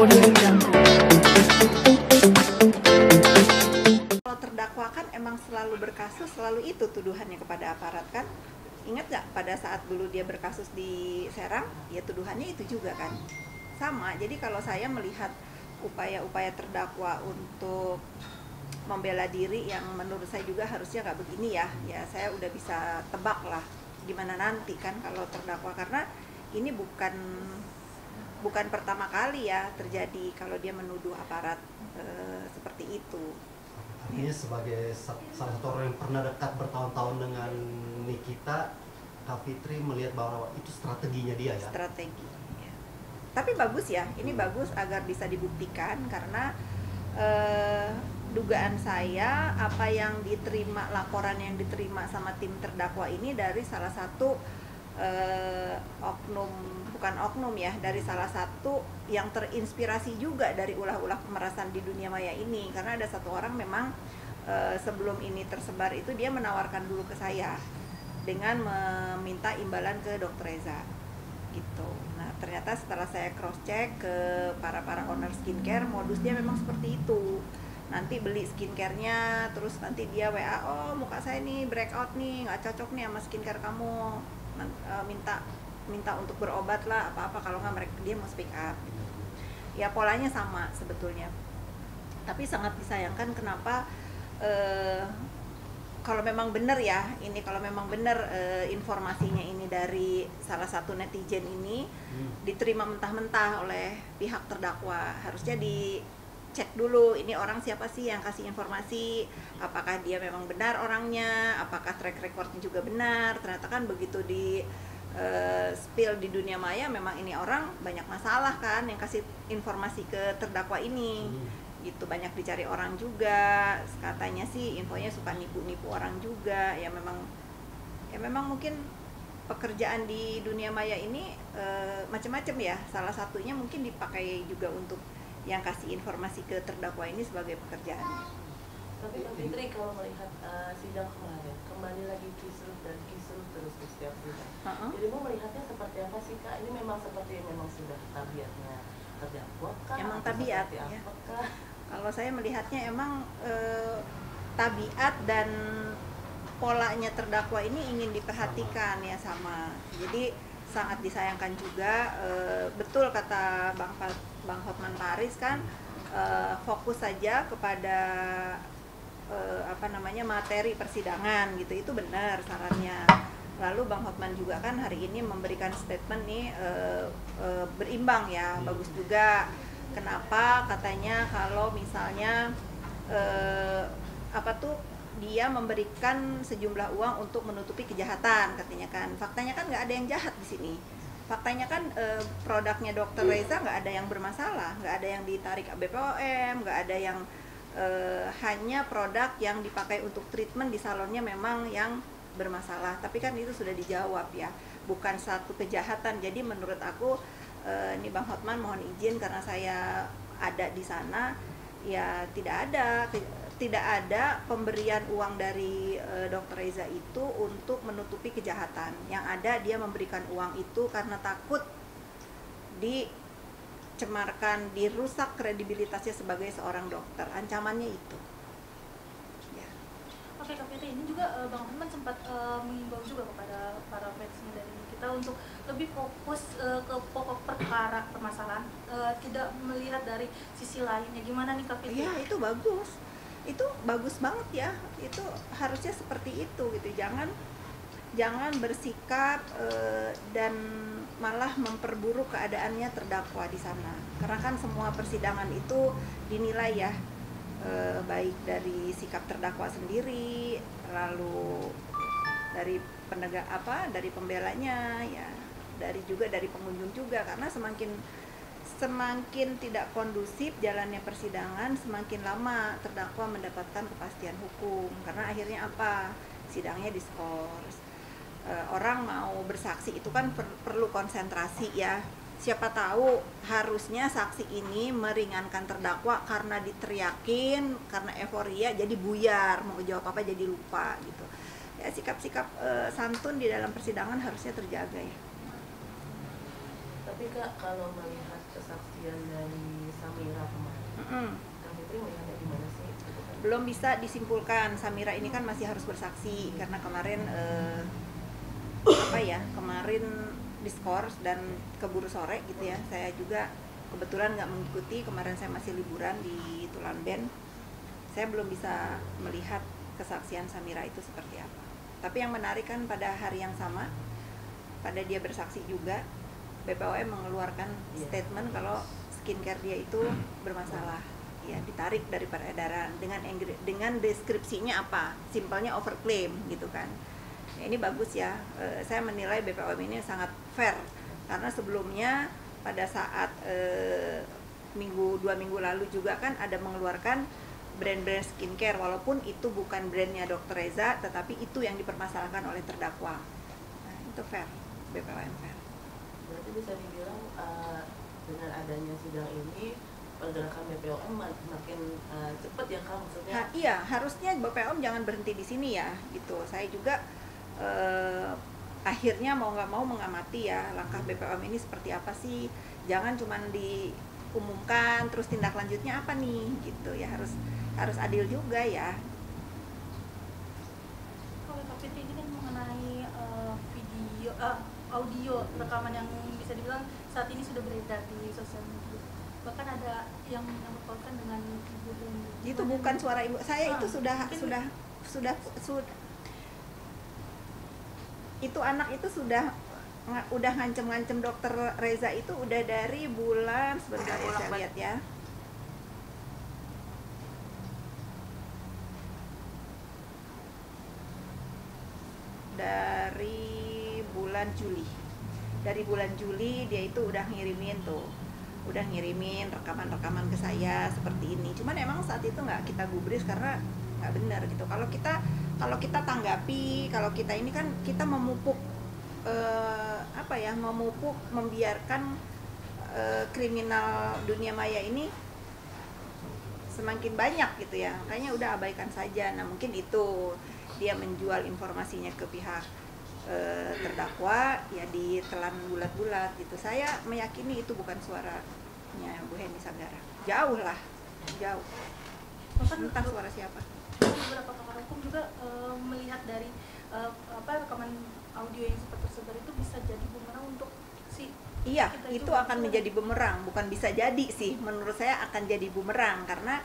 Kalau terdakwa kan emang selalu berkasus, selalu itu tuduhannya kepada aparat kan. Ingat nggak pada saat dulu dia berkasus di Serang, ya tuduhannya itu juga kan. Sama, jadi kalau saya melihat upaya-upaya terdakwa untuk membela diri yang menurut saya juga harusnya nggak begini ya, ya saya udah bisa tebak lah gimana nanti kan kalau terdakwa, karena ini bukan pertama kali ya terjadi kalau dia menuduh aparat seperti itu. Artinya sebagai salah satu orang yang pernah dekat bertahun-tahun dengan Nikita, Kak Fitri melihat bahwa itu strateginya dia ya? Strategi ya. Tapi bagus ya, ini bagus agar bisa dibuktikan karena dugaan saya apa yang diterima, laporan yang diterima sama tim terdakwa ini dari salah satu bukan oknum ya, dari salah satu yang terinspirasi juga dari ulah-ulah pemerasan di dunia maya ini, karena ada satu orang memang sebelum ini tersebar itu dia menawarkan dulu ke saya dengan meminta imbalan ke Dr. Reza gitu. Nah ternyata setelah saya cross check ke para owner skincare, modus dia memang seperti itu. Nanti beli skincare-nya, terus nanti dia WA, oh muka saya nih breakout nih, nggak cocok nih sama skincare kamu, minta untuk berobat lah apa-apa, kalau nggak dia mau speak up gitu. Ya polanya sama sebetulnya, tapi sangat disayangkan kenapa kalau memang benar ya ini, kalau memang benar informasinya ini dari salah satu netizen ini diterima mentah-mentah oleh pihak terdakwa, harusnya dicek dulu ini orang siapa sih yang kasih informasi, apakah dia memang benar orangnya, apakah track recordnya juga benar. Ternyata kan begitu di spill di dunia maya, memang ini orang banyak masalah kan yang kasih informasi ke terdakwa ini gitu, banyak dicari orang juga, katanya sih infonya suka nipu orang juga. Ya memang mungkin pekerjaan di dunia maya ini macam-macam ya, salah satunya mungkin dipakai juga untuk yang kasih informasi ke terdakwa ini sebagai pekerjaannya. Tapi Mbak Fitri kalau melihat sidang kemarin, kembali lagi kisruh dan kisruh terus di setiap sidang. Jadi mau melihatnya seperti apa sih Kak? Ini memang seperti memang sudah tabiatnya terdakwa kah? Emang tabiat ya. Kalau saya melihatnya emang tabiat dan polanya terdakwa ini ingin diperhatikan ya sama. Jadi sangat disayangkan juga, betul kata Bang Hotman Paris kan, fokus saja kepada materi persidangan gitu, itu benar sarannya. Lalu Bang Hotman juga kan hari ini memberikan statement nih berimbang ya, bagus juga. Kenapa katanya kalau misalnya dia memberikan sejumlah uang untuk menutupi kejahatan katanya kan. Faktanya kan nggak ada yang jahat di sini. Faktanya kan produknya Dr. Reza nggak ada yang bermasalah, nggak ada yang ditarik BPOM, nggak ada yang hanya produk yang dipakai untuk treatment di salonnya memang yang bermasalah. Tapi kan itu sudah dijawab ya, bukan satu kejahatan. Jadi menurut aku ini Bang Hotman mohon izin karena saya ada di sana, ya tidak ada pemberian uang dari Dr. Reza itu untuk menutupi kejahatan. Yang ada dia memberikan uang itu karena takut dicemarkan, dirusak kredibilitasnya sebagai seorang dokter. Ancamannya itu. Ya. Oke Kak Fitri, ini juga Bang Hotman sempat mengimbau juga kepada para fansnya dari kita untuk lebih fokus ke pokok perkara permasalahan, tidak melihat dari sisi lainnya. Gimana nih Kak Fitri? Iya, itu bagus. Itu bagus banget ya, itu harusnya seperti itu gitu, jangan bersikap dan malah memperburuk keadaannya terdakwa di sana, karena kan semua persidangan itu dinilai ya baik dari sikap terdakwa sendiri, lalu dari dari pembelanya ya, juga dari pengunjung juga, karena semakin tidak kondusif jalannya persidangan, semakin lama terdakwa mendapatkan kepastian hukum. Karena akhirnya apa? Sidangnya diskors. Orang mau bersaksi itu kan perlu konsentrasi ya. Siapa tahu harusnya saksi ini meringankan terdakwa karena diteriakin, karena euforia jadi buyar, mau jawab apa jadi lupa gitu. Ya sikap-sikap santun di dalam persidangan harusnya terjaga ya. Tapi Kak, kalau melihat kesaksian dari belum bisa disimpulkan. Samira ini kan masih harus bersaksi karena kemarin kemarin diskors dan keburu sore gitu ya. Saya juga kebetulan nggak mengikuti, kemarin saya masih liburan di Tulamben. Saya belum bisa melihat kesaksian Samira itu seperti apa. Tapi yang menarik kan pada hari yang sama, pada dia bersaksi juga, BPOM mengeluarkan statement kalau skincare dia itu bermasalah, ya ditarik dari peredaran dengan deskripsinya apa, simpelnya overclaim gitu kan. Ya, ini bagus ya. Saya menilai BPOM ini sangat fair karena sebelumnya pada saat 2 minggu lalu juga kan ada mengeluarkan brand-brand skincare, walaupun itu bukan brandnya Dr. Reza, tetapi itu yang dipermasalahkan oleh terdakwa. Nah, itu fair, BPOM fair. Berarti bisa dibilang dengan adanya sidang ini pergerakan BPOM makin cepat ya Kak, maksudnya? Iya, harusnya BPOM jangan berhenti di sini ya, gitu. Saya juga akhirnya mau nggak mau mengamati ya langkah BPOM ini seperti apa sih. Jangan cuma diumumkan terus tindak lanjutnya apa nih, gitu ya. Harus adil juga ya. Kalau Kak Fitri ini kan mengenai audio rekaman yang bisa dibilang saat ini sudah beredar di sosial media, bahkan ada yang menyangkut dengan ibu dan itu bukan suara ibu saya, itu sudah itu anak itu udah ngancem Dokter Reza itu udah dari bulan, sebentar ya saya lihat ya, dari bulan Juli dia itu udah ngirimin rekaman-rekaman ke saya seperti ini. Cuman emang saat itu nggak kita gubris karena nggak benar gitu. Kalau kita tanggapi, kalau kita ini kan kita memupuk membiarkan kriminal dunia maya ini semakin banyak gitu ya. Makanya udah abaikan saja. Nah, mungkin itu dia menjual informasinya ke pihak terdakwa ya ditelan bulat-bulat gitu. Saya meyakini itu bukan suaranya Bu Heni Sagara. Jauh. Entah suara siapa. Beberapa pakar hukum juga melihat dari rekaman audio yang sempat tersebar itu bisa jadi bumerang untuk si iya, itu akan menjadi bumerang, bukan bisa jadi sih. Menurut saya akan jadi bumerang karena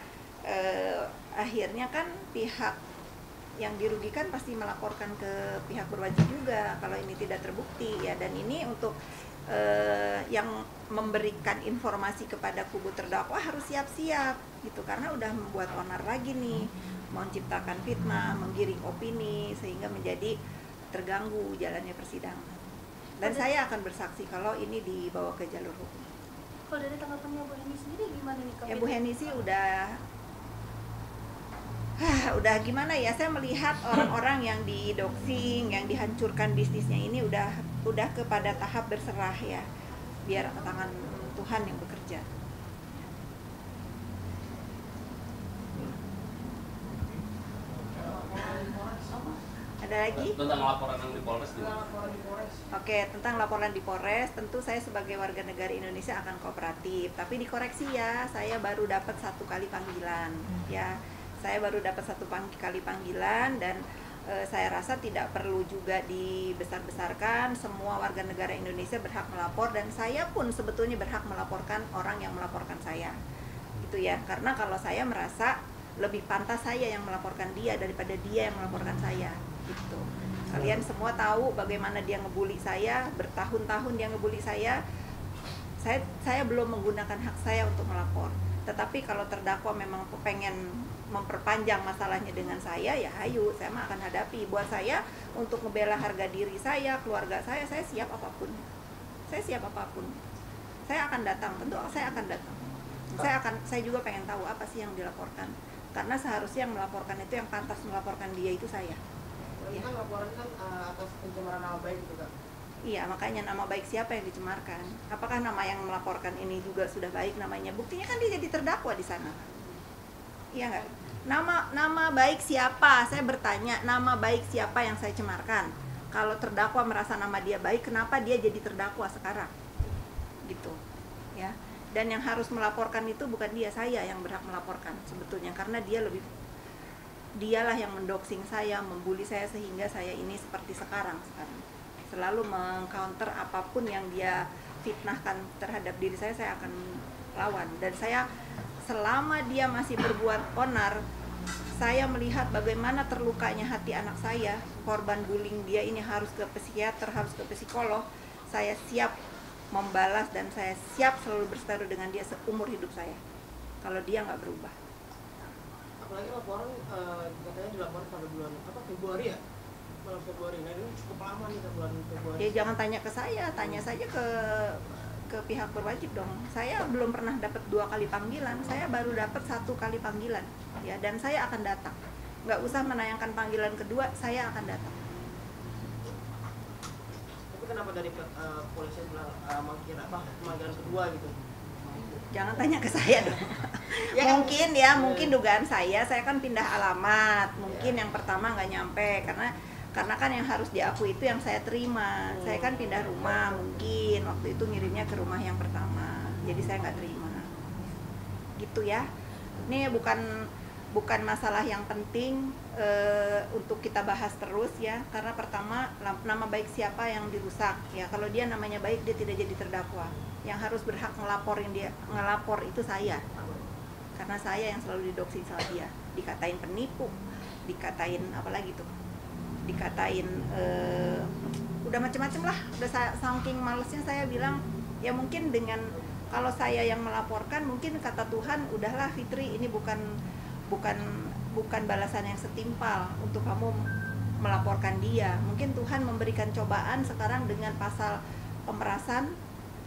akhirnya kan pihak yang dirugikan pasti melaporkan ke pihak berwajib juga kalau ini tidak terbukti ya. Dan ini untuk yang memberikan informasi kepada kubu terdakwa harus siap-siap gitu, karena udah membuat onar lagi nih, menciptakan fitnah, menggiring opini sehingga menjadi terganggu jalannya persidangan. Dan saya akan bersaksi kalau ini dibawa ke jalur hukum. Kalau dari tanggapannya Bu Heni sendiri gimana nih Kak? Ya Bu Heni sih udah gimana ya, saya melihat orang-orang yang didoxing, yang dihancurkan bisnisnya ini udah kepada tahap berserah ya, biar tangan Tuhan yang bekerja. Ada lagi? Tentang laporan yang di Polres juga. Oke, tentang laporan di Polres, tentu saya sebagai warga negara Indonesia akan kooperatif, tapi dikoreksi ya, saya baru dapat 1 kali panggilan ya. Saya baru dapat 1 kali panggilan dan saya rasa tidak perlu juga dibesar-besarkan. Semua warga negara Indonesia berhak melapor dan saya pun sebetulnya berhak melaporkan orang yang melaporkan saya. Gitu ya. Karena kalau saya merasa lebih pantas saya yang melaporkan dia daripada dia yang melaporkan saya. Gitu. Kalian semua tahu bagaimana dia ngebully saya, bertahun-tahun dia ngebully saya. Saya belum menggunakan hak saya untuk melapor. Tetapi kalau terdakwa memang pengen memperpanjang masalahnya dengan saya, ya ayo, saya mah akan hadapi. Buat saya untuk membela harga diri saya, keluarga saya siap apapun. Saya akan datang, tentu saya akan datang. Saya juga pengen tahu apa sih yang dilaporkan. Karena seharusnya yang melaporkan itu, yang pantas melaporkan dia itu saya. Ini kan laporan kan atas pencemaran nama baik gitu Kak. Iya, makanya nama baik siapa yang dicemarkan? Apakah nama yang melaporkan ini juga sudah baik namanya? Buktinya kan dia jadi terdakwa di sana. Iya nggak? Nama baik siapa? Saya bertanya, nama baik siapa yang saya cemarkan? Kalau terdakwa merasa nama dia baik, kenapa dia jadi terdakwa sekarang? Gitu, ya. Dan yang harus melaporkan itu bukan dia, saya yang berhak melaporkan sebetulnya, karena dia dialah yang mendoxing saya, membuli saya sehingga saya ini seperti sekarang. Selalu meng-counter apapun yang dia fitnahkan terhadap diri saya akan lawan. Dan saya selama dia masih berbuat onar, saya melihat bagaimana terlukanya hati anak saya, korban bullying dia ini harus ke psikiater, harus ke psikolog. Saya siap membalas dan saya siap selalu berseteru dengan dia seumur hidup saya kalau dia nggak berubah. Apalagi laporan katanya dilaporkan pada bulan Februari ya, bulan Februari. Nah ini cukup lama nih ke bulan Februari. Ya jangan tanya ke saya, tanya saja ke pihak berwajib dong. Saya belum pernah dapat 2 kali panggilan, saya baru dapat 1 kali panggilan ya, dan saya akan datang. Nggak usah menayangkan panggilan kedua, saya akan datang. Tapi kenapa dari polisi bilang mengira panggilan kedua gitu? Jangan tanya ke saya dong. Mungkin ya, mungkin dugaan saya kan pindah alamat. Mungkin yang pertama nggak nyampe karena kan yang harus diakui itu yang saya terima. Saya kan pindah rumah, mungkin waktu itu ngirimnya ke rumah yang pertama. Jadi saya nggak terima. Gitu ya. Ini bukan masalah yang penting untuk kita bahas terus ya, karena pertama nama baik siapa yang dirusak ya. Kalau dia namanya baik, dia tidak jadi terdakwa. Yang harus berhak ngelapor itu saya, karena saya yang selalu didoxing sama dia, dikatain penipu, dikatain apa lagi tuh, dikatain udah macam-macam lah. Udah saking malesnya saya bilang ya, mungkin dengan kalau saya yang melaporkan, mungkin kata Tuhan, udahlah Fitri, ini bukan balasan yang setimpal untuk kamu melaporkan dia. Mungkin Tuhan memberikan cobaan sekarang dengan pasal pemerasan,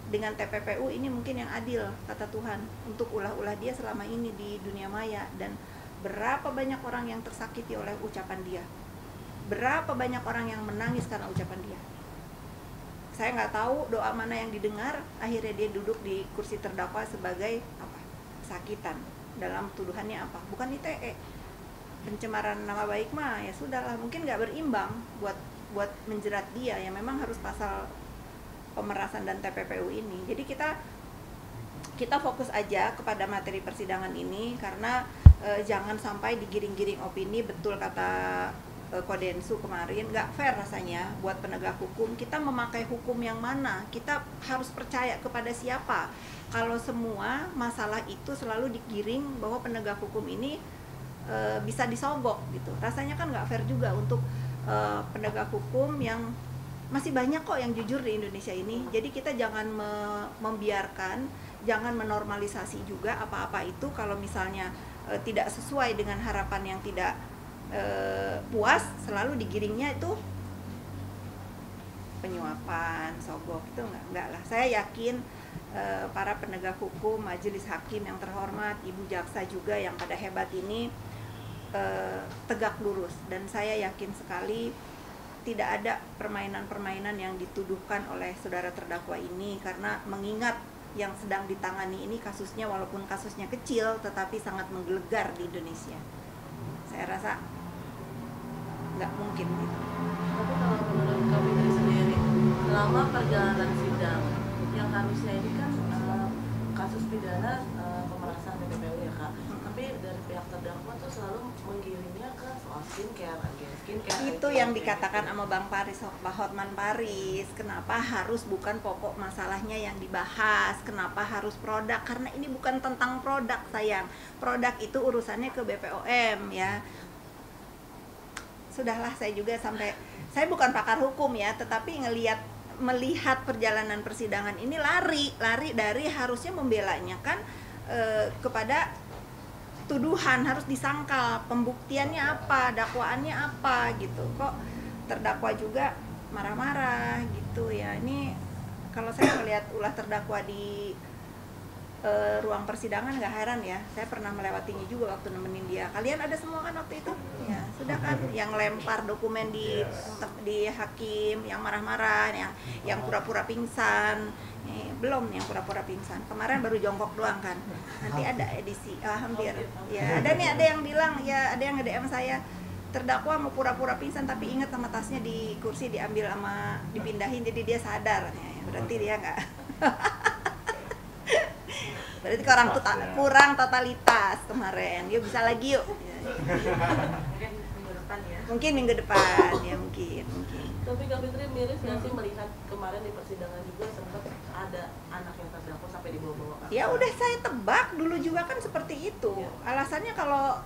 dengan TPPU ini mungkin yang adil, kata Tuhan, untuk ulah-ulah dia selama ini di dunia maya. Dan berapa banyak orang yang tersakiti oleh ucapan dia, berapa banyak orang yang menangis karena ucapan dia. Saya nggak tahu doa mana yang didengar, akhirnya dia duduk di kursi terdakwa sebagai apa? Sakitan. Dalam tuduhannya apa? Bukan ITE. Pencemaran nama baik mah ya sudahlah, mungkin nggak berimbang buat menjerat dia, ya memang harus pasal pemerasan dan TPPU ini. Jadi kita fokus aja kepada materi persidangan ini, karena jangan sampai digiring-giring opini. Betul kata Kodensu kemarin, nggak fair rasanya buat penegak hukum. Kita memakai hukum yang mana? Kita harus percaya kepada siapa? Kalau semua masalah itu selalu digiring bahwa penegak hukum ini bisa disogok gitu, rasanya kan nggak fair juga untuk penegak hukum yang masih banyak kok yang jujur di Indonesia ini. Jadi kita jangan membiarkan, jangan menormalisasi juga apa-apa itu kalau misalnya tidak sesuai dengan harapan yang tidak puas, selalu digiringnya itu penyuapan, sogok, itu enggak lah. Saya yakin para penegak hukum, majelis hakim yang terhormat, ibu jaksa juga yang pada hebat ini tegak lurus, dan saya yakin sekali tidak ada permainan-permainan yang dituduhkan oleh saudara terdakwa ini, karena mengingat yang sedang ditangani ini kasusnya, walaupun kasusnya kecil tetapi sangat menggelegar di Indonesia. Saya rasa nggak mungkin gitu. Tapi kalau menurut kami dari sendiri, selama perjalanan sidang yang harusnya ini kan kasus pidana pemerasan TPPU ya Kak, tapi dari pihak terdakwa tuh selalu menggiringnya ke soal skincare, itu yang dikatakan sama Bang Paris, Pak Hotman Paris. Kenapa harus bukan pokok masalahnya yang dibahas? Kenapa harus produk? Karena ini bukan tentang produk, sayang. Produk itu urusannya ke BPOM ya. Sudahlah, saya juga saya bukan pakar hukum ya, tetapi melihat perjalanan persidangan ini lari dari harusnya membelanya kan kepada tuduhan, harus disangkal, pembuktiannya apa, dakwaannya apa gitu. Kok terdakwa juga marah-marah gitu ya. Ini kalau saya melihat ulah terdakwa di ruang persidangan nggak heran ya. Saya pernah melewatinya juga waktu nemenin dia. Kalian ada semua kan waktu itu? Ya, sudah kan, yang lempar dokumen di hakim, yang marah-marah, yang pura-pura pingsan. Belum yang pura-pura pingsan. Kemarin baru jongkok doang kan. Nanti ada edisi hampir. Ya, ada yang bilang, ya ada yang nge-DM saya, terdakwa mau pura-pura pingsan tapi ingat sama tasnya di kursi diambil dipindahin, jadi dia sadar. Ya, berarti dia nggak. Berarti kurang totalitas kemarin. Yuk bisa lagi yuk. depan ya. Mungkin minggu depan ya, mungkin. Tapi Kak Fitri miris nggak sih melihat kemarin di persidangan juga sempat ada anak yang terdakwa sampai dibawa-bawa? Ya udah saya tebak dulu juga kan seperti itu. Ya. Alasannya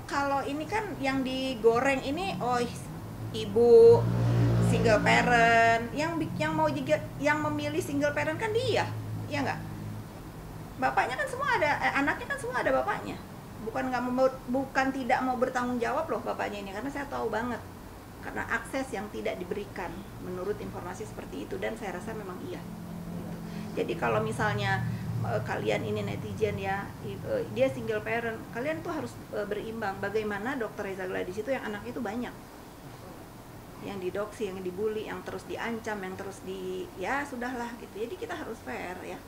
kalau ini kan yang digoreng ini, oh ibu single parent, yang mau juga yang memilih single parent kan dia, ya nggak? Bapaknya kan semua ada, anaknya kan semua ada bapaknya. Bukan tidak mau bertanggung jawab loh bapaknya ini, karena saya tahu banget karena akses yang tidak diberikan menurut informasi seperti itu, dan saya rasa memang iya. Jadi kalau misalnya kalian ini netizen ya, dia single parent, kalian tuh harus berimbang. Bagaimana Dokter Reza Gladys itu yang anaknya itu banyak, yang didoksi, yang dibully, yang terus diancam, yang terus ya sudahlah gitu. Jadi kita harus fair ya.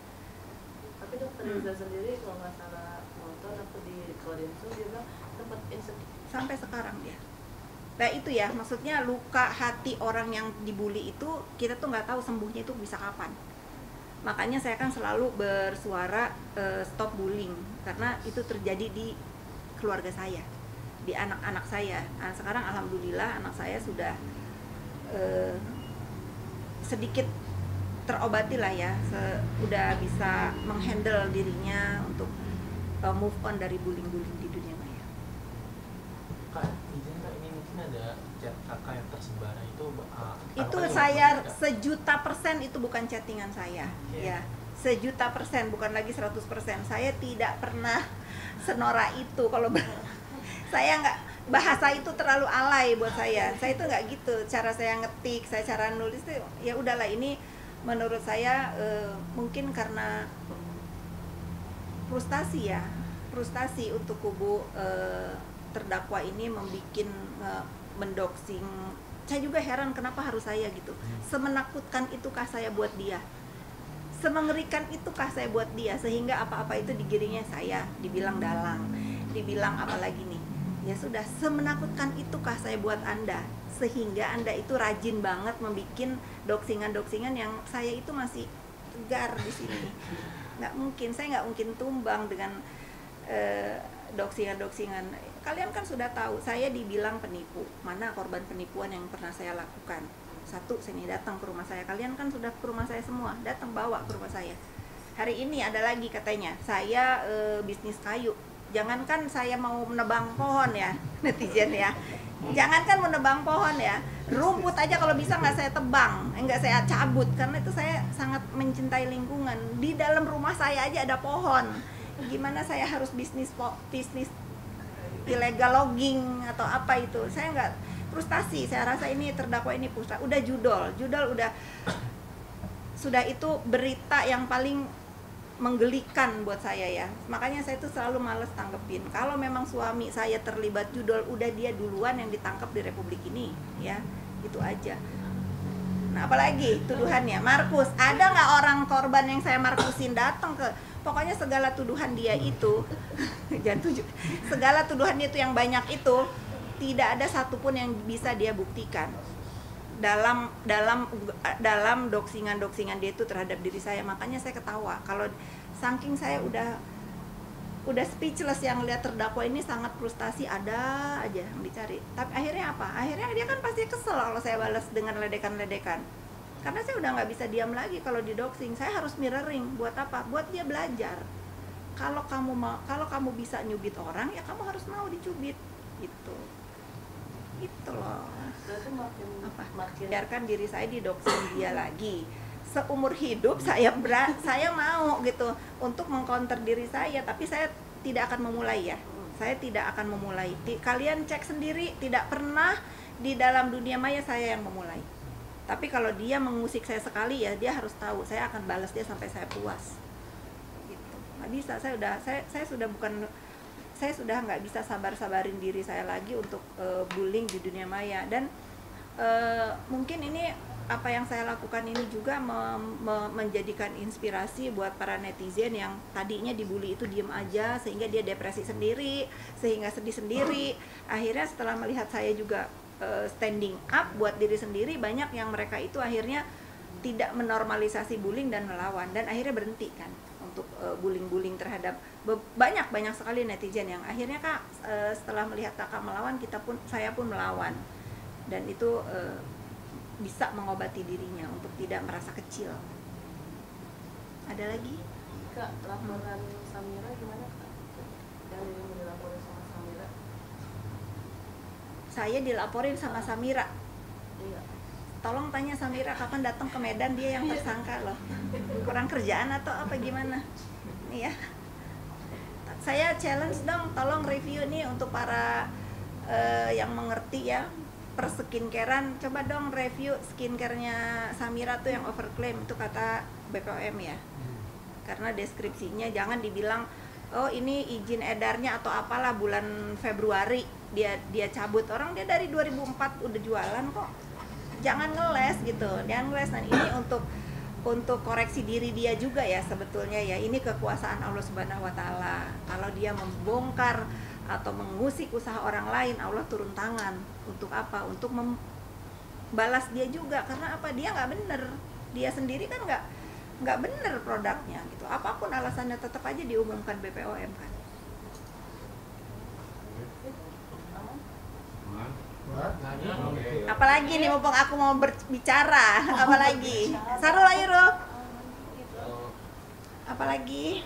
Tapi Dokter Reza sendiri kalau nggak salah nonton atau di Kodensu dia bilang sempat insecure sampai sekarang dia. Nah itu ya, maksudnya luka hati orang yang dibully itu kita tuh nggak tahu sembuhnya itu bisa kapan. Makanya saya kan selalu bersuara stop bullying, karena itu terjadi di keluarga saya, di anak-anak saya. Nah, sekarang alhamdulillah anak saya sudah sedikit terobati lah ya, udah bisa menghandle dirinya untuk move on dari bullying-bullying di dunia maya. Kak, izin Kak, ini mungkin ada chat kakak yang tersebar itu saya 1.000.000% itu bukan chattingan saya, ya 1.000.000%, bukan lagi 100%. Saya tidak pernah senora itu. Kalau saya nggak, bahasa itu terlalu alay buat saya itu nggak gitu. Cara saya ngetik, cara nulis itu ya udahlah. Ini menurut saya mungkin karena frustasi untuk kubu terdakwa ini mendoxing. Saya juga heran kenapa harus saya gitu. Semenakutkan itukah saya buat dia? Semengerikan itukah saya buat dia? Sehingga apa-apa itu digiringnya saya, dibilang dalang, dibilang apa lagi nih? Ya sudah, semenakutkan itukah saya buat Anda? Sehingga Anda itu rajin banget membuat doxingan-doxingan yang saya itu masih tegar di sini. Saya nggak mungkin tumbang dengan doxingan-doxingan. Kalian kan sudah tahu, saya dibilang penipu. Mana korban penipuan yang pernah saya lakukan? Satu, sini datang ke rumah saya. Kalian kan sudah ke rumah saya semua, datang bawa ke rumah saya. Hari ini ada lagi katanya, saya bisnis kayu. Jangankan saya mau menebang pohon ya, netizen ya. Jangankan menebang pohon ya, rumput aja kalau bisa nggak saya tebang, nggak saya cabut, karena itu saya sangat mencintai lingkungan. Di dalam rumah saya aja ada pohon. Gimana saya harus bisnis illegal logging atau apa itu? Saya nggak, frustasi. Saya rasa ini terdakwa ini frustasi. Udah judul sudah itu berita yang paling menggelikan buat saya ya. Makanya saya tuh selalu males tanggepin. Kalau memang suami saya terlibat judul, udah dia duluan yang ditangkap di Republik ini ya. Itu aja. Nah, apalagi tuduhannya Markus. Ada nggak orang korban yang saya Markusin datang ke, pokoknya segala tuduhan dia itu segala tuduhan dia itu yang banyak itu tidak ada satupun yang bisa dia buktikan dalam doxingan dia itu terhadap diri saya. Makanya saya ketawa kalau saking saya udah speechless yang lihat terdakwa ini sangat frustasi, ada aja yang dicari. Tapi akhirnya apa? Akhirnya dia kan pasti kesel kalau saya balas dengan ledekan-ledekan. Karena saya udah nggak bisa diam lagi kalau di doxing. Saya harus mirroring. Buat apa? Buat dia belajar. Kalau kamu bisa nyubit orang, ya kamu harus mau dicubit. Gitu loh. Biarkan diri saya di doxing dia lagi. Seumur hidup saya mau gitu untuk mengcounter diri saya, tapi saya tidak akan memulai ya. Saya tidak akan memulai. Kalian cek sendiri, tidak pernah di dalam dunia maya saya yang memulai. Tapi kalau dia mengusik saya sekali ya dia harus tahu saya akan balas dia sampai saya puas. Gitu. Nggak bisa, saya sudah nggak bisa sabarin diri saya lagi untuk bullying di dunia maya. Dan mungkin ini apa yang saya lakukan ini juga menjadikan inspirasi buat para netizen yang tadinya dibully itu diem aja sehingga dia depresi sendiri, sehingga sedih sendiri. Akhirnya setelah melihat saya juga standing up buat diri sendiri, banyak yang mereka itu akhirnya tidak menormalisasi bullying dan melawan, dan akhirnya berhenti kan untuk bullying terhadap banyak sekali netizen yang akhirnya Kak, setelah melihat kakak melawan, saya pun melawan. dan itu bisa mengobati dirinya untuk tidak merasa kecil. Ada lagi? Kak, laporan Samira gimana Kak? Yang dilaporin sama Samira? Saya dilaporin sama Samira. Iya. Tolong tanya Samira kapan datang ke Medan, dia yang tersangka loh. Kurang kerjaan atau apa gimana? Nih ya. Saya challenge dong, tolong review nih untuk para yang mengerti ya per skincarean, coba dong review skincare-nya Samira tuh yang overclaim, itu kata BPOM ya. Karena deskripsinya jangan dibilang oh ini izin edarnya atau apalah bulan Februari dia cabut, orang dia dari 2004 udah jualan kok. Jangan ngeles gitu, jangan ngeles. Nah ini untuk koreksi diri dia juga ya sebetulnya ya, ini kekuasaan Allah Subhanahu Wa Taala. Kalau dia membongkar atau mengusik usaha orang lain, Allah turun tangan. Untuk apa? Untuk membalas dia juga, karena apa? Dia nggak bener, dia sendiri kan nggak bener produknya gitu. Apapun alasannya tetap aja diumumkan BPOM kan. Apalagi nih mumpung aku mau berbicara, apalagi? Sarul ayo Ro. Apalagi?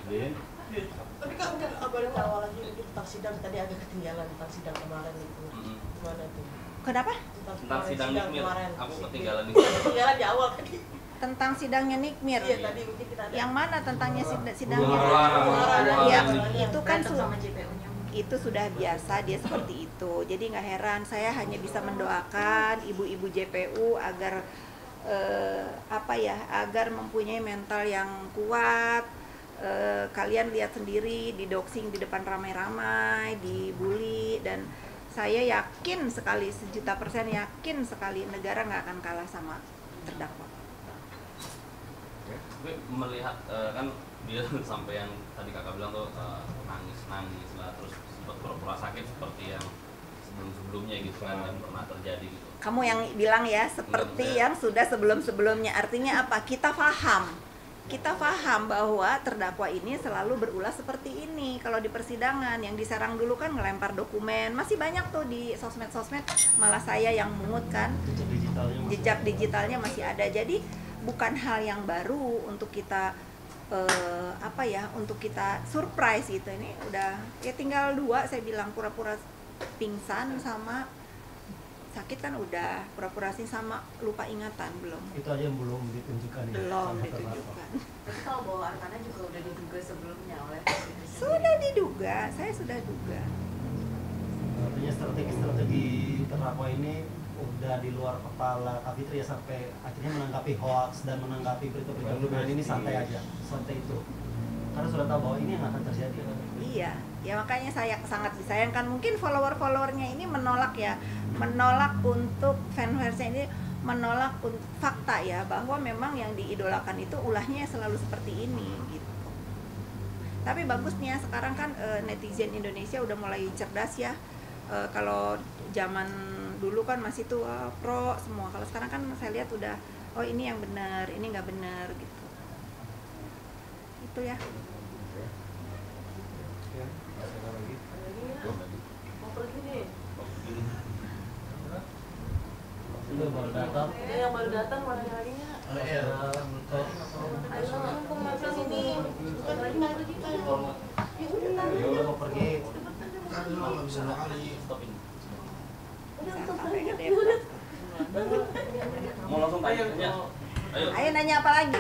Tapi kan boleh tahu lagi tentang sidang tadi agak ketinggalan tentang sidang kemarin itu. Gimana tuh? Kenapa? Tentang sidang Nikmir, aku ketinggalan nih. Ketinggalan di awal tadi. Tentang sidangnya Nikmir. Iya tadi mungkin kita ada. Yang mana tentangnya sidangnya? Ya, itu kan itu sudah biasa dia seperti itu. Jadi nggak heran, saya hanya bisa mendoakan ibu-ibu JPU agar agar mempunyai mental yang kuat. Kalian lihat sendiri di doxing di depan ramai-ramai, dibully, dan saya yakin sekali 1.000.000% yakin sekali negara nggak akan kalah sama terdakwa. Tapi melihat kan dia sampai yang tadi kakak bilang tuh nangis lah, terus sempat pura-pura sakit seperti yang sebelum-sebelumnya gitu kan, yang pernah terjadi gitu. Kamu yang bilang ya seperti yang sudah sebelum-sebelumnya, artinya apa? Kita paham bahwa terdakwa ini selalu berulah seperti ini. Kalau di persidangan yang diserang dulu kan ngelempar dokumen, masih banyak tuh di sosmed, malah saya yang mungut kan, jejak digitalnya masih ada. Jadi bukan hal yang baru untuk kita untuk kita surprise gitu. Ini udah ya tinggal 2, saya bilang pura-pura pingsan sama sakit kan udah, pura-pura sih sama lupa ingatan belum. Itu aja yang belum ditunjukkan ya. Belum ditunjukkan. Tapi kalau bahwa Armana juga udah diduga sebelumnya oleh Sudah diduga, saya sudah duga. Artinya strategi terdakwa ini udah di luar kepala Kak Fitri ya, sampai akhirnya menanggapi hoax dan menanggapi berita-berita ini santai aja, santai itu. Karena sudah tahu bahwa ini yang akan terjadi. Iya, ya makanya saya sangat disayangkan. Mungkin follower-followernya ini menolak untuk fanfansnya ini menolak fakta ya, bahwa memang yang diidolakan itu ulahnya selalu seperti ini gitu. Tapi bagusnya sekarang kan netizen Indonesia udah mulai cerdas ya. Kalau zaman dulu kan masih tuh pro semua. Kalau sekarang kan saya lihat udah oh ini yang benar, ini nggak benar gitu. Itu ya. Mau pergi nih. Itu baru datang. Ini yang baru datang mana larinya? Ayo mumpung masuk sini. Bukan lagi nggak pergi kan? Ya udah mau pergi. Mau langsung tanya ya? Ayo nanya apa lagi?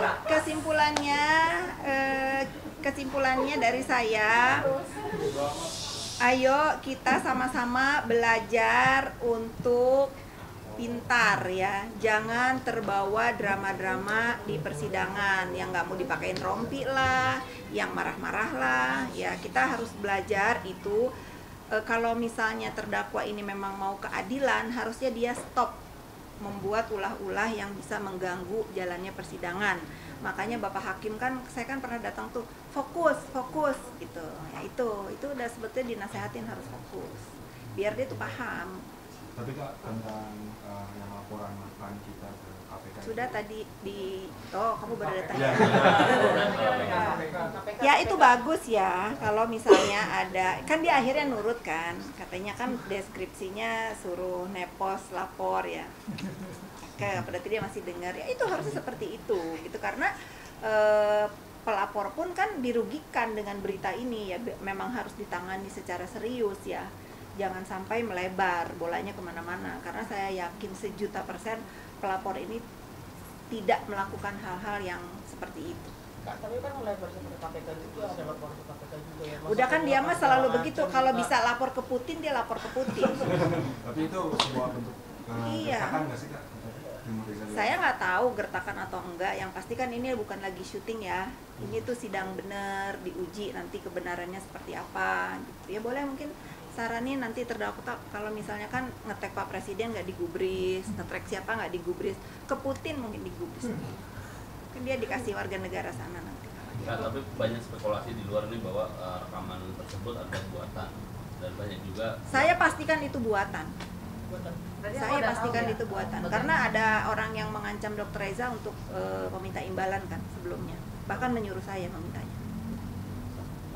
Kesimpulannya dari saya, ayo kita sama-sama belajar untuk pintar ya, jangan terbawa drama-drama di persidangan yang nggak mau dipakein rompi lah, yang marah-marah lah ya. Kita harus belajar itu. Kalau misalnya terdakwa ini memang mau keadilan, harusnya dia stop membuat ulah-ulah yang bisa mengganggu jalannya persidangan. Makanya Bapak Hakim kan, saya kan pernah datang tuh, fokus gitu ya. Itu udah sebetulnya dinasehatin harus fokus biar dia tuh paham Tapi Kak, tentang yang laporan mantan kita ke KPK Sudah itu, tadi kamu baru datang. Ya, Ya itu bagus ya kalau misalnya ada, kan dia akhirnya nurut kan, katanya kan deskripsinya suruh nepos lapor ya. Berarti dia masih dengar ya, itu harusnya seperti itu gitu, karena pelapor pun kan dirugikan dengan berita ini ya, memang harus ditangani secara serius ya, jangan sampai melebar bolanya kemana-mana, karena saya yakin 1.000.000% pelapor ini tidak melakukan hal-hal yang seperti itu. Kak, tapi kan mulai bersama KPK juga, ada lapor ke KPK juga ya. Udah kan dia mah selalu begitu, kalau bisa lapor ke Putin dia lapor ke Putin. tapi itu sebuah bentuk Iya. gertakan nggak sih Kak? Saya nggak tahu gertakan atau enggak, yang pasti kan ini bukan lagi syuting ya, ini tuh sidang bener, diuji nanti kebenarannya seperti apa gitu ya. Boleh mungkin saranin nanti terdakwa kalau misalnya kan ngetek Pak Presiden nggak digubris, ngetek siapa nggak digubris, ke Putin mungkin digubris, kan dia dikasih warga negara sana nanti. Nah, tapi banyak spekulasi di luar ini bahwa rekaman tersebut ada buatan, dan banyak juga. Saya pastikan itu buatan. Berarti aku Saya udah pastikan tahu ya? itu buatan, Betul. karena ada orang yang mengancam Dr. Reza untuk meminta imbalan kan sebelumnya, bahkan menyuruh saya memintanya.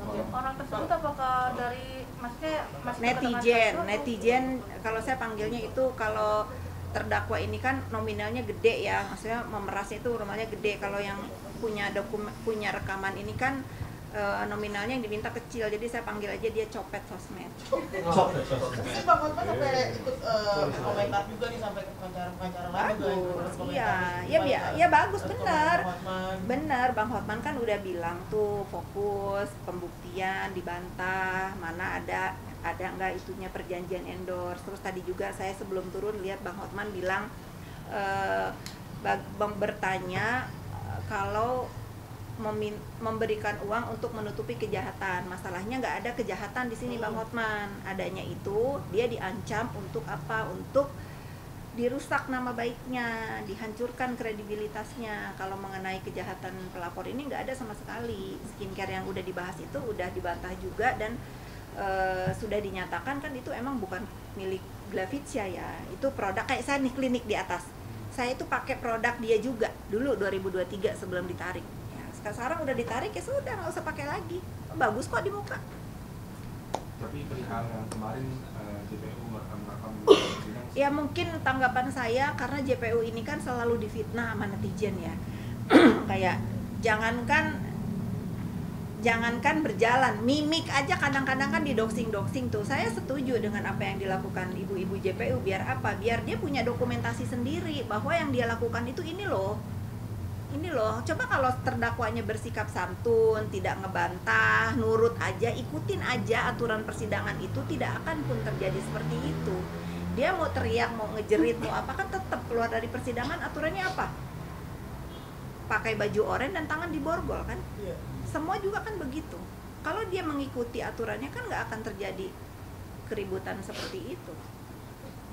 Orang tersebut apakah dari maksudnya masih dekat dengan Joshua? Netizen kalau saya panggilnya itu, kalau terdakwa ini kan nominalnya gede ya, maksudnya memerasnya itu rumahnya gede. Kalau yang punya rekaman ini kan nominalnya yang diminta kecil, jadi saya panggil aja dia copet sosmed. Terus Bang Hotman sampai ikut komentar juga nih, sampai ke pengacara lain juga ikut Bagus, berkomentar. iya bagus, benar. Bang Hotman. Benar, Bang Hotman kan udah bilang tuh fokus pembuktian, dibantah mana ada nggak itunya perjanjian endorse. Terus tadi juga saya sebelum turun lihat Bang Hotman bilang bertanya kalau memberikan uang untuk menutupi kejahatan. Masalahnya nggak ada kejahatan di sini Bang Hotman. Adanya itu dia diancam untuk apa? Untuk dirusak nama baiknya, dihancurkan kredibilitasnya. Kalau mengenai kejahatan pelapor ini nggak ada sama sekali. Skincare yang udah dibahas itu udah dibantah juga, dan sudah dinyatakan kan itu emang bukan milik Glavicia ya. Itu produk kayak saya nih, klinik di atas. Saya itu pakai produk dia juga dulu 2023 sebelum ditarik. Sekarang udah ditarik ya sudah, nggak usah pakai lagi, bagus kok di muka. Tapi perihal yang kemarin JPU merekam Ya mungkin tanggapan saya, karena JPU ini kan selalu difitnah sama netizen ya. Kayak jangankan berjalan, mimik aja kadang-kadang kan didoxing tuh. Saya setuju dengan apa yang dilakukan ibu-ibu JPU. Biar apa? Biar dia punya dokumentasi sendiri bahwa yang dia lakukan itu ini loh. Coba kalau terdakwanya bersikap santun, tidak ngebantah, nurut aja, ikutin aja aturan persidangan, itu tidak akan pun terjadi seperti itu. Dia mau teriak, mau ngejerit, mau apa, kan tetap keluar dari persidangan. Aturannya apa? Pakai baju oranye dan tangan diborgol kan? Iya. Semua juga kan begitu. Kalau dia mengikuti aturannya kan nggak akan terjadi keributan seperti itu.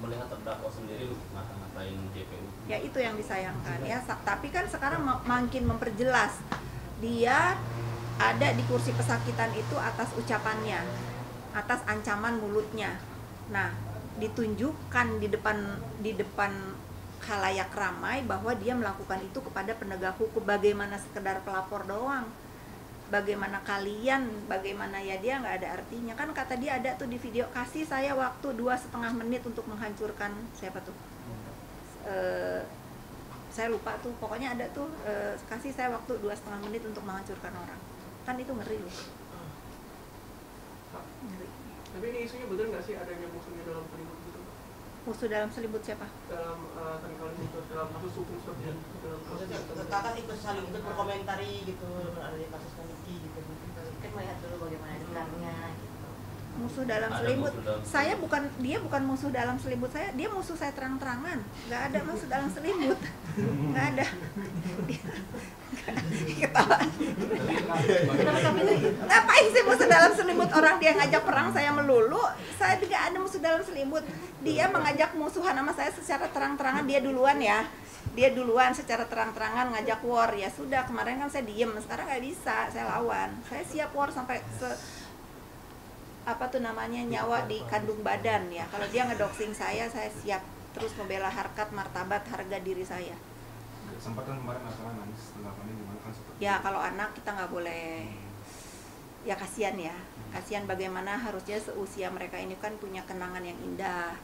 Melihat terdakwa sendiri ngatain JPU. Ya itu yang disayangkan ya. Tapi kan sekarang makin memperjelas, dia ada di kursi pesakitan itu atas ucapannya, atas ancaman mulutnya. Nah, ditunjukkan di depan khalayak ramai bahwa dia melakukan itu kepada penegak hukum. Bagaimana sekedar pelapor doang, bagaimana kalian, bagaimana ya, dia nggak ada artinya kan. Kata dia ada tuh di video, kasih saya waktu 2,5 menit untuk menghancurkan siapa tuh, saya lupa tuh, pokoknya ada tuh, kasih saya waktu 2,5 menit untuk menghancurkan orang. Kan itu ngeri loh, ngeri. Tapi ini isunya betul nggak sih adanya musuhnya dalam selimut gitu? Musuh dalam selimut siapa? Dalam tadi kalau disebut dalam kasus hukum seperti yang dalam kasus kakak ikut saling ikut berkomentari gitu ada di kasus Niki gitu, Mungkin melihat dulu bagaimana dekatnya gitu. Musuh dalam Ada selimut. musuh dalam Saya bukan, dia bukan musuh dalam selimut saya, dia musuh saya terang-terangan. Nggak ada musuh dalam selimut, nggak ada. Ketawa. Ngapain sih musuh dalam selimut? Orang dia ngajak perang saya melulu. Saya tidak ada musuh dalam selimut. Dia mengajak musuhan sama saya secara terang-terangan. Dia duluan ya. Dia duluan secara terang-terangan ngajak war. Ya sudah, kemarin kan saya diem. Sekarang nggak bisa, saya lawan. Saya siap war sampai apa tuh namanya, nyawa di kandung badan ya. Kalau dia ngedoxing saya siap terus membela harkat, martabat, harga diri saya. Sempat kan kemarin masalah nangis tanggapannya gimana kan seperti Ya kalau anak kita nggak boleh, ya kasihan ya, kasihan bagaimana harusnya seusia mereka ini kan punya kenangan yang indah.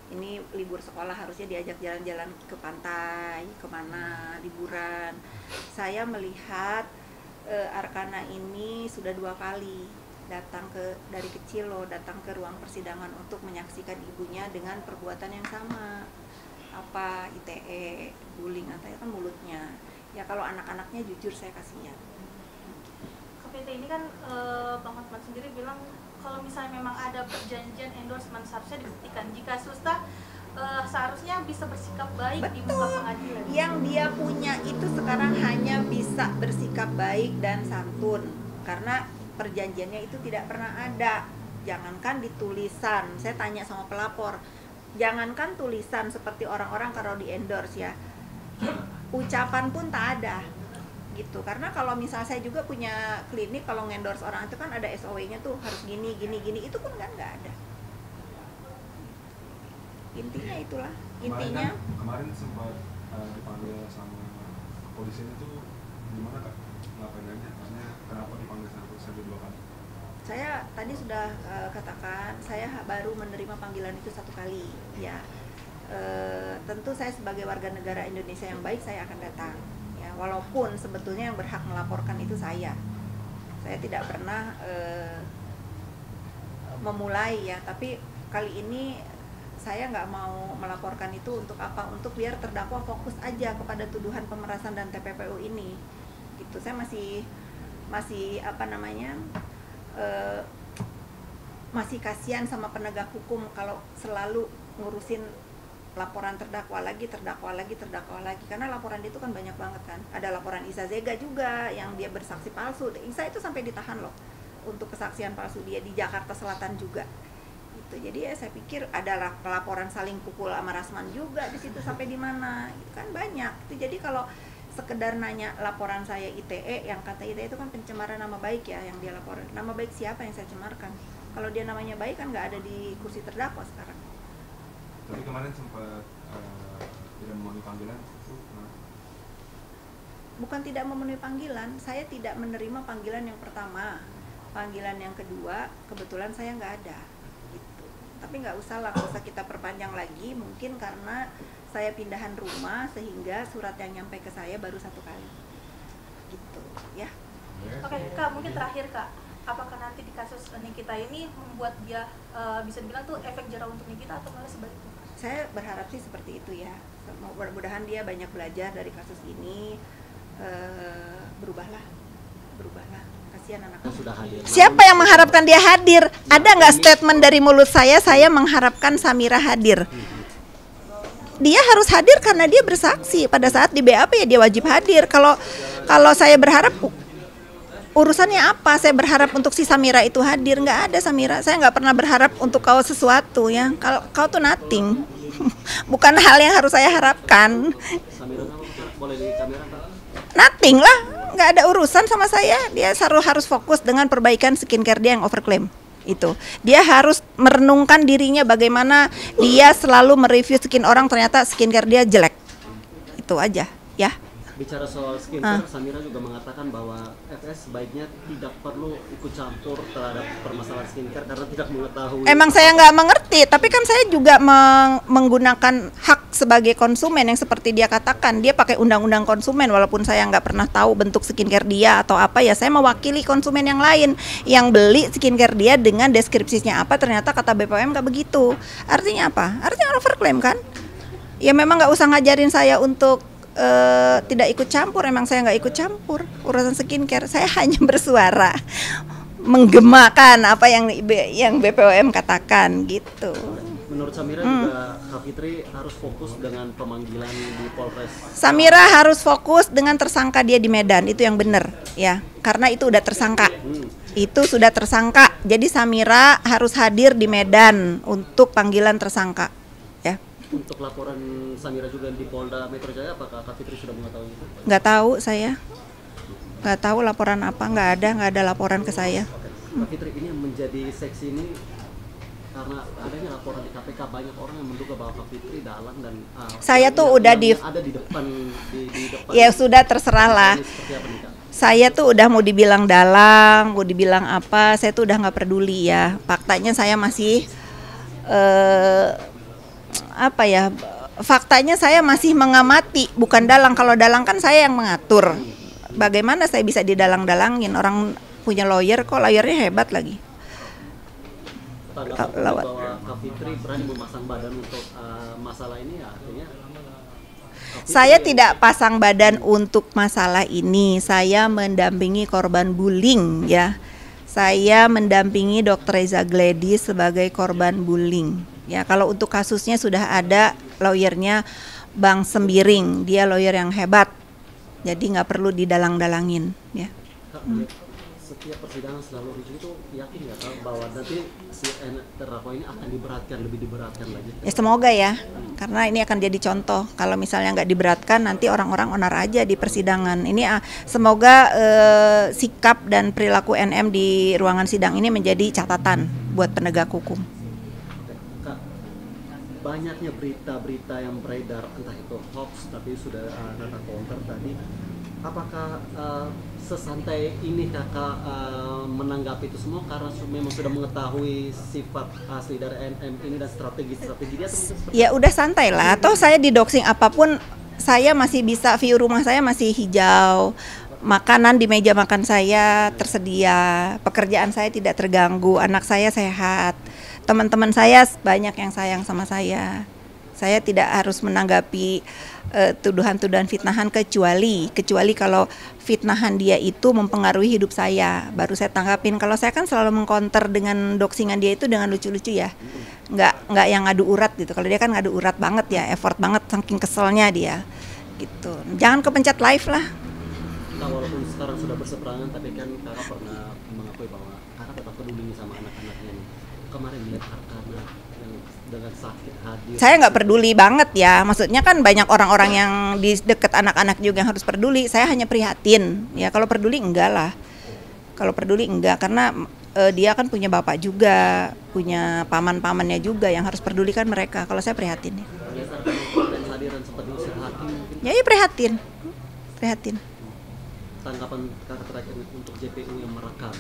Ini libur sekolah harusnya diajak jalan-jalan ke pantai, kemana, liburan. Saya melihat Arkana ini sudah 2 kali datang dari kecil loh, datang ke ruang persidangan untuk menyaksikan ibunya dengan perbuatan yang sama, apa ITE, bullying atau kan mulutnya. Ya kalau anak-anaknya jujur saya kasihan. KPT ini kan Bang Hotman sendiri bilang kalau misalnya memang ada perjanjian endorsement seharusnya dibuktikan. Jika swasta seharusnya bisa bersikap baik di muka pengadilan. Yang dia punya itu sekarang hanya bisa bersikap baik dan santun karena perjanjiannya itu tidak pernah ada. Jangankan di tulisan, saya tanya sama pelapor, jangankan tulisan seperti orang-orang kalau di endorse ya, ucapan pun tak ada gitu. Karena kalau misal saya juga punya klinik, kalau ngendorse orang itu kan ada SOW-nya tuh, harus gini, itu pun kan nggak ada. Intinya itulah, intinya kemarin sempat dipanggil sama kepolisian itu gimana Kak? Ngapain aja? Maksudnya kenapa dipanggil sama kepolisian 2 kali? Saya tadi sudah katakan, saya baru menerima panggilan itu 1 kali ya. Tentu saya sebagai warga negara Indonesia yang baik, saya akan datang ya, walaupun sebetulnya yang berhak melaporkan itu saya tidak pernah memulai ya, tapi kali ini saya nggak mau melaporkan itu. Untuk apa? Untuk biar terdakwa fokus aja kepada tuduhan pemerasan dan TPPU ini gitu. Saya masih apa namanya, masih kasihan sama penegak hukum kalau selalu ngurusin laporan terdakwa lagi, karena laporan itu kan banyak banget kan. Ada laporan Isa Zega juga yang dia bersaksi palsu. Isa itu sampai ditahan loh untuk kesaksian palsu dia di Jakarta Selatan juga. Jadi ya saya pikir ada pelaporan saling pukul sama Rasman juga di situ, sampai di mana kan banyak itu. Jadi kalau sekedar nanya laporan saya ITE, yang kata ITE itu kan pencemaran nama baik ya yang dia laporan. Nama baik siapa yang saya cemarkan? Kalau dia namanya baik kan nggak ada di kursi terdakwa sekarang. Tapi kemarin sempat tidak memenuhi panggilan itu Bukan tidak memenuhi panggilan, saya tidak menerima panggilan yang pertama. Panggilan yang kedua kebetulan saya nggak ada. Tapi nggak usah kita perpanjang lagi, mungkin karena saya pindahan rumah sehingga surat yang nyampe ke saya baru 1 kali gitu ya. Oke Kak, mungkin terakhir Kak, apakah nanti di kasus Nikita ini membuat dia bisa dibilang tuh efek jerah untuk Nikita atau malah sebaliknya? Saya berharap sih seperti itu ya, mudah-mudahan dia banyak belajar dari kasus ini, berubahlah. Kasihan anak-anak. Siapa yang mengharapkan dia hadir? Ada nggak statement dari mulut saya mengharapkan Samira hadir? Dia harus hadir karena dia bersaksi pada saat di BAP, ya dia wajib hadir. Kalau saya berharap urusannya apa? Saya berharap untuk si Samira itu hadir, nggak ada Samira. Saya nggak pernah berharap untuk kau sesuatu ya. Kalau kau tuh nothing, bukan hal yang harus saya harapkan. Samira boleh di kamera Pak? Nothing lah, nggak ada urusan sama saya. Dia harus fokus dengan perbaikan skincare dia yang overclaim. Itu dia harus merenungkan dirinya bagaimana dia selalu mereview skin orang, ternyata skincare dia jelek. Itu aja ya. Bicara soal skincare, Samira juga mengatakan bahwa FS sebaiknya tidak perlu ikut campur terhadap permasalahan skincare karena tidak mengetahui. Emang saya nggak mengerti, tapi kan saya juga menggunakan hak sebagai konsumen yang seperti dia katakan. Dia pakai undang-undang konsumen, walaupun saya nggak pernah tahu bentuk skincare dia atau apa ya. Saya mewakili konsumen yang lain yang beli skincare dia dengan deskripsinya apa, ternyata kata BPOM nggak begitu. Artinya apa? Artinya overclaim kan? Ya memang nggak usah ngajarin saya untuk tidak ikut campur. Emang saya nggak ikut campur urusan skincare. Saya hanya bersuara menggemakan apa yang BPOM katakan gitu. Menurut Samira juga Kak Fitri harus fokus dengan pemanggilan di Polres. Samira harus fokus dengan tersangka dia di Medan, itu yang benar ya, karena itu udah tersangka. Itu sudah tersangka. Jadi Samira harus hadir di Medan untuk panggilan tersangka ya. Untuk laporan Samira juga di Polda Metro Jaya, apakah Kak Fitri sudah mengetahui itu? Nggak tahu saya. Nggak tahu laporan apa, nggak ada laporan ke saya. Kak Fitri, ini yang menjadi seksi ini karena adanya laporan di KPK, banyak orang yang menduga bahwa Kak Fitri dalang dan saya tuh udah ada di depan di depan. Ya sudah, terserah lah. Seperti apa nih, Kak? Saya tuh udah mau dibilang dalang, mau dibilang apa, saya tuh udah nggak peduli ya. Faktanya saya masih faktanya saya masih mengamati, bukan dalang. Kalau dalang kan saya yang mengatur. Bagaimana saya bisa didalang-dalangin? Orang punya lawyer kok, lawyernya hebat lagi. Bahwa Kak Fitri berani memasang badan untuk masalah ini, ya artinya saya tidak pasang badan untuk masalah ini. Saya mendampingi korban bullying ya. Saya mendampingi Dr. Reza Gladys sebagai korban bullying. Ya, kalau untuk kasusnya sudah ada lawyernya Bang Sembiring, dia lawyer yang hebat. Jadi nggak perlu didalang-dalangin ya. Setiap persidangan selalu ricu itu, yakin nggak tahu bahwa nanti si terdakwa ini akan lebih diberatkan lagi? Ya semoga ya, karena ini akan jadi contoh. Kalau misalnya nggak diberatkan, nanti orang-orang onar aja di persidangan. Ini semoga sikap dan perilaku NM di ruangan sidang ini menjadi catatan buat penegak hukum. Kak, banyaknya berita-berita yang beredar, entah itu hoax, tapi sudah nada counter tadi. Apakah sesantai ini Kakak menanggapi itu semua karena memang sudah mengetahui sifat asli dari NM ini dan strategi dia? Ya udah santai lah. Toh saya di doxing apapun, saya masih bisa, view rumah saya masih hijau, makanan di meja makan saya tersedia, pekerjaan saya tidak terganggu, anak saya sehat, teman-teman saya banyak yang sayang sama saya. Saya tidak harus menanggapi tuduhan-tuduhan fitnahan kecuali kalau fitnahan dia itu mempengaruhi hidup saya, baru saya tanggapin. Kalau saya kan selalu mengcounter dengan doxingan dia itu dengan lucu-lucu ya, nggak yang ngadu urat gitu. Kalau dia kan ngadu urat banget ya, effort banget saking keselnya dia gitu. Jangan kepencet live lah. Nah, walaupun sekarang sudah berseberangan, tapi kan Kakak pernah mengakui bahwa Kakak tetap peduli sama anak-anaknya nih. Kemarin lihat Kakak yang dengan sakit hadir. Saya nggak peduli banget ya, maksudnya kan banyak orang-orang yang di dekat anak-anak juga yang harus peduli. Saya hanya prihatin ya. Kalau peduli enggak lah, kalau peduli enggak, karena dia kan punya bapak juga, punya paman-pamannya juga yang harus peduli kan mereka. Kalau saya prihatin ya. Ya prihatin. Tanggapan Kakak terakhir untuk JPU yang merekam.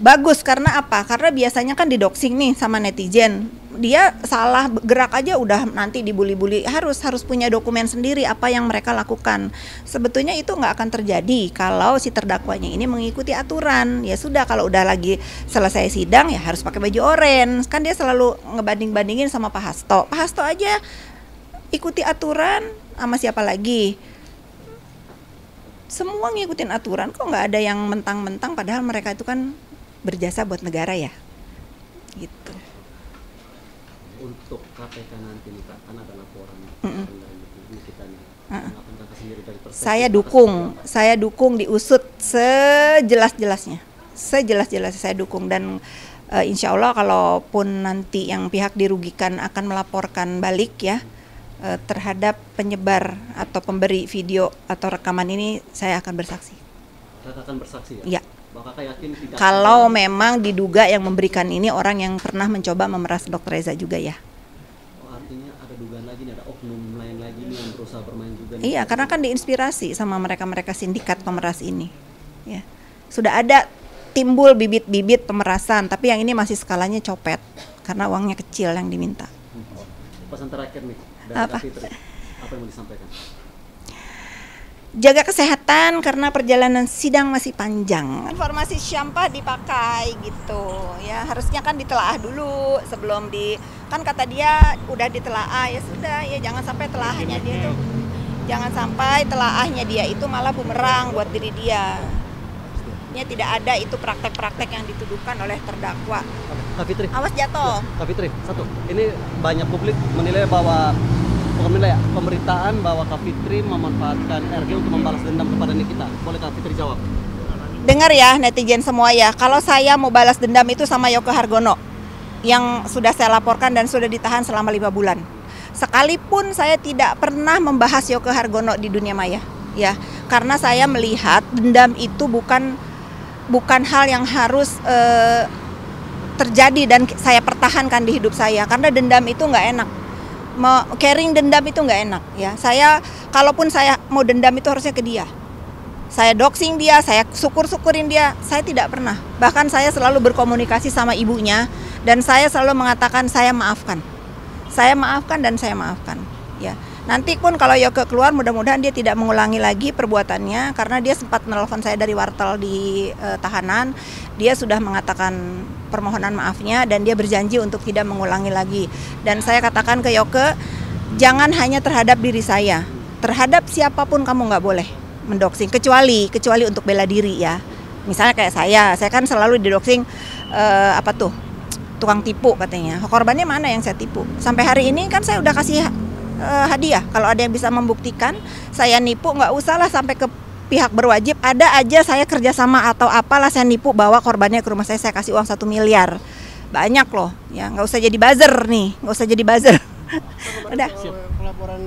Bagus karena apa? Karena biasanya kan didoxing nih sama netizen, dia salah gerak aja udah nanti dibully-bully. Harus punya dokumen sendiri apa yang mereka lakukan. Sebetulnya itu nggak akan terjadi kalau si terdakwanya ini mengikuti aturan. Ya sudah, kalau udah lagi selesai sidang ya harus pakai baju oranye. Kan dia selalu ngebanding-bandingin sama Pak Hasto. Pak Hasto aja ikuti aturan, sama siapa lagi? Semua ngikutin aturan, kok nggak ada yang mentang-mentang, padahal mereka itu kan berjasa buat negara ya gitu. Untuk KPK nanti nih Kak, kan ada laporan dari kita nih. Saya dukung diusut sejelas-jelasnya saya dukung, dan insya Allah kalaupun nanti yang pihak dirugikan akan melaporkan balik ya terhadap penyebar atau pemberi video atau rekaman ini, saya akan bersaksi. Kakak akan bersaksi ya? Iya. Kakak yakin tidak? Kalau memang diduga yang memberikan ini orang yang pernah mencoba memeras Dr. Reza juga ya. Oh, artinya ada dugaan lagi nih, ada oknum lain lagi nih yang berusaha bermain juga nih. Iya, karena kan diinspirasi sama mereka sindikat pemeras ini. Ya. Sudah ada timbul bibit-bibit pemerasan, tapi yang ini masih skalanya copet karena uangnya kecil yang diminta. Pesan terakhir nih. Apa yang mau disampaikan? Jaga kesehatan karena perjalanan sidang masih panjang. Informasi syampah dipakai gitu ya, harusnya kan ditelaah dulu sebelum kan kata dia udah ditelaah, ya sudah ya, jangan sampai telaahnya dia itu malah bumerang buat diri dia. Tidak ada itu praktek-praktek yang dituduhkan oleh terdakwa. Kak Fitri, awas jatuh. Kak Fitri, satu, ini banyak publik menilai bahwa pemberitaan bahwa Kak Fitri memanfaatkan RG untuk membalas dendam kepada Nikita. Boleh Kak Fitri jawab? Dengar ya netizen semua ya, kalau saya mau balas dendam itu sama Yoko Hargono yang sudah saya laporkan dan sudah ditahan selama 5 bulan. Sekalipun saya tidak pernah membahas Yoko Hargono di dunia maya ya, karena saya melihat dendam itu bukan bukan hal yang harus terjadi dan saya pertahankan di hidup saya, karena dendam itu nggak enak. Carrying dendam itu nggak enak ya. Saya kalaupun saya mau dendam itu harusnya ke dia. Saya doxing dia, saya syukur-syukurin dia. Saya tidak pernah. Bahkan saya selalu berkomunikasi sama ibunya dan saya selalu mengatakan saya maafkan. Saya maafkan dan saya maafkan. Ya. Nanti pun kalau Yoke keluar, mudah-mudahan dia tidak mengulangi lagi perbuatannya, karena dia sempat menelpon saya dari wartel di tahanan. Dia sudah mengatakan permohonan maafnya dan dia berjanji untuk tidak mengulangi lagi. Dan saya katakan ke Yoke, jangan hanya terhadap diri saya, terhadap siapapun kamu nggak boleh mendoxing, kecuali untuk bela diri ya. Misalnya kayak saya kan selalu didoxing tukang tipu katanya. Korbannya mana yang saya tipu? Sampai hari ini kan saya udah kasih hadiah. Kalau ada yang bisa membuktikan saya nipu, nggak usahlah sampai ke pihak berwajib. Ada aja saya kerjasama atau apalah saya nipu, bawa korbannya ke rumah saya kasih uang 1 miliar. Banyak loh, ya nggak usah jadi buzzer nih, nggak usah jadi buzzer. Udah. Pelaporan